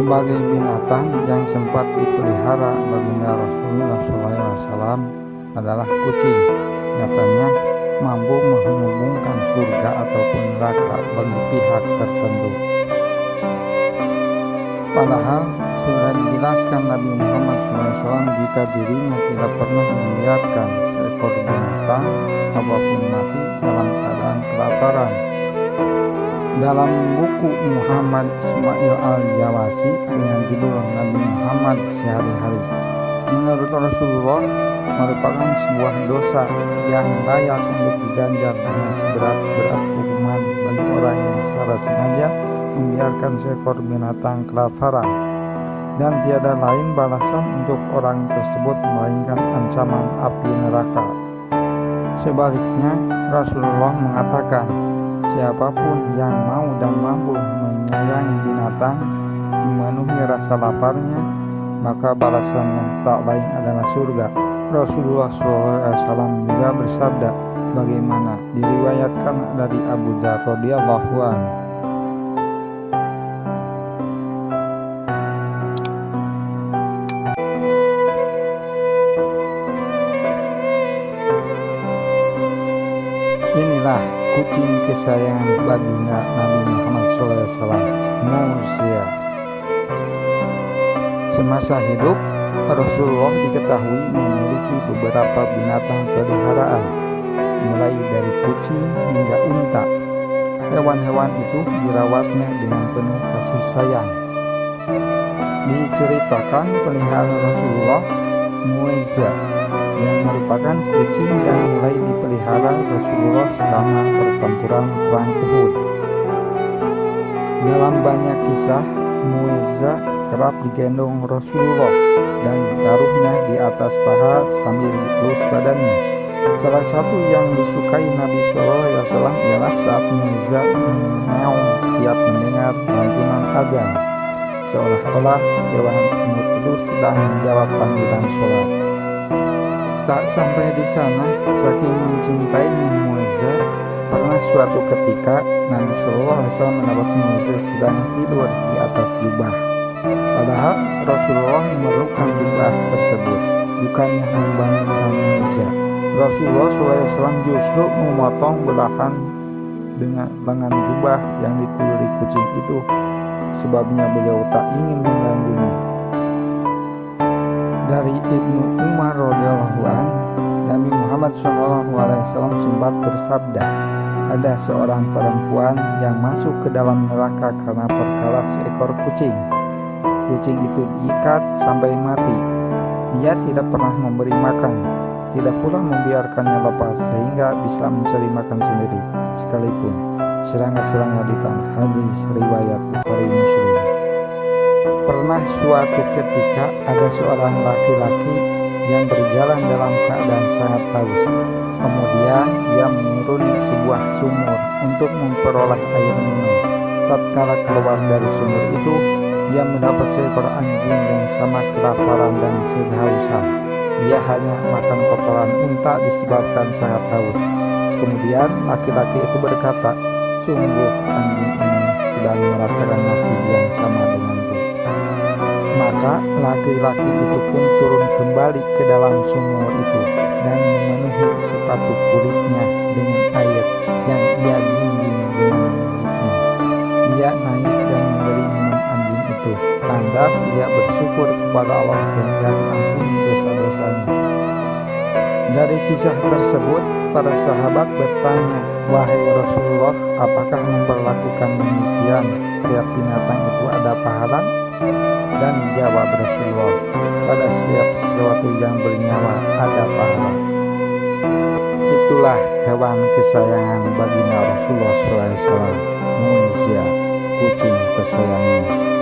sebagai binatang yang sempat dipelihara baginda Rasulullah SAW adalah kucing. Nyatanya mampu menghubungkan surga ataupun neraka bagi pihak tertentu. Padahal sudah dijelaskan Nabi Muhammad SAW jika dirinya tidak pernah membiarkan seekor binatang apapun mati dalam keadaan kelaparan. Dalam buku Muhammad Ismail Al-Jawasi dengan judul Nabi Muhammad Sehari-hari, menurut Rasulullah merupakan sebuah dosa yang layak untuk diganjar dengan seberat-berat hukuman bagi orang yang secara sengaja membiarkan seekor binatang kelaparan, dan tiada lain balasan untuk orang tersebut melainkan ancaman api neraka. Sebaliknya, Rasulullah mengatakan, siapapun yang mau dan mampu menyayangi binatang, memenuhi rasa laparnya, maka balasannya tak lain adalah surga. Rasulullah SAW juga bersabda, bagaimana diriwayatkan dari Abu Dzar radhiyallahu anhu. Inilah kucing kesayangan baginda Nabi Muhammad SAW, Muzia. Semasa hidup, Rasulullah diketahui memiliki beberapa binatang peliharaan, mulai dari kucing hingga unta. Hewan-hewan itu dirawatnya dengan penuh kasih sayang. Diceritakan peliharaan Rasulullah, Muizza, yang merupakan kucing dan mulai dipelihara Rasulullah selama pertempuran perang Uhud. Dalam banyak kisah, Muizza kerap digendong Rasulullah dan ditaruhnya di atas paha sambil dielus badannya. Salah satu yang disukai Nabi SAW ialah saat Muizza mengeong tiap mendengar lantunan azan, seolah-olah hewan imut itu sedang menjawab panggilan sholat. Tak sampai di sana, saking mencintainya Muizza, pernah suatu ketika Nabi SAW mendapat Muizza sedang tidur di atas jubah. Padahal Rasulullah memerlukan jubah tersebut, bukannya membangunkan Muizza. Rasulullah SAW justru memotong belahan dengan lengan jubah yang ditiduri kucing itu. Sebabnya beliau tak ingin mengganggunya. Dari Ibnu Umar radhiyallahu anhu, Nabi Muhammad SAW sempat bersabda, ada seorang perempuan yang masuk ke dalam neraka karena perkara seekor kucing. Kucing itu diikat sampai mati. Dia tidak pernah memberi makan, tidak pula membiarkannya lepas sehingga bisa mencari makan sendiri, sekalipun serangga-serangga di tanah. Hadis riwayat Bukhari Muslim. Pernah suatu ketika ada seorang laki-laki yang berjalan dalam keadaan sangat haus. Kemudian ia menyuruni sebuah sumur untuk memperoleh air minum. Tatkala keluar dari sumur itu, ia mendapat seekor anjing yang sama kelaparan dan kehausan. Ia hanya makan kotoran unta disebabkan sangat haus. Kemudian laki-laki itu berkata, sungguh anjing ini sedang merasakan nasib yang sama denganku. Maka laki-laki itu pun turun kembali ke dalam sumur itu dan memenuhi sepatu kulitnya dengan air yang ia gingging dengan mulutnya. Ia naik dan memberi minum anjing itu. Lantas ia bersyukur kepada Allah sehingga diampuni dosa-dosanya. Dari kisah tersebut, para sahabat bertanya, wahai Rasulullah, apakah memperlakukan demikian setiap binatang itu ada pahala? Dan dijawab Rasulullah, pada setiap sesuatu yang bernyawa ada pahala. Itulah hewan kesayangan baginda Rasulullah SAW, Muizza, kucing kesayangannya.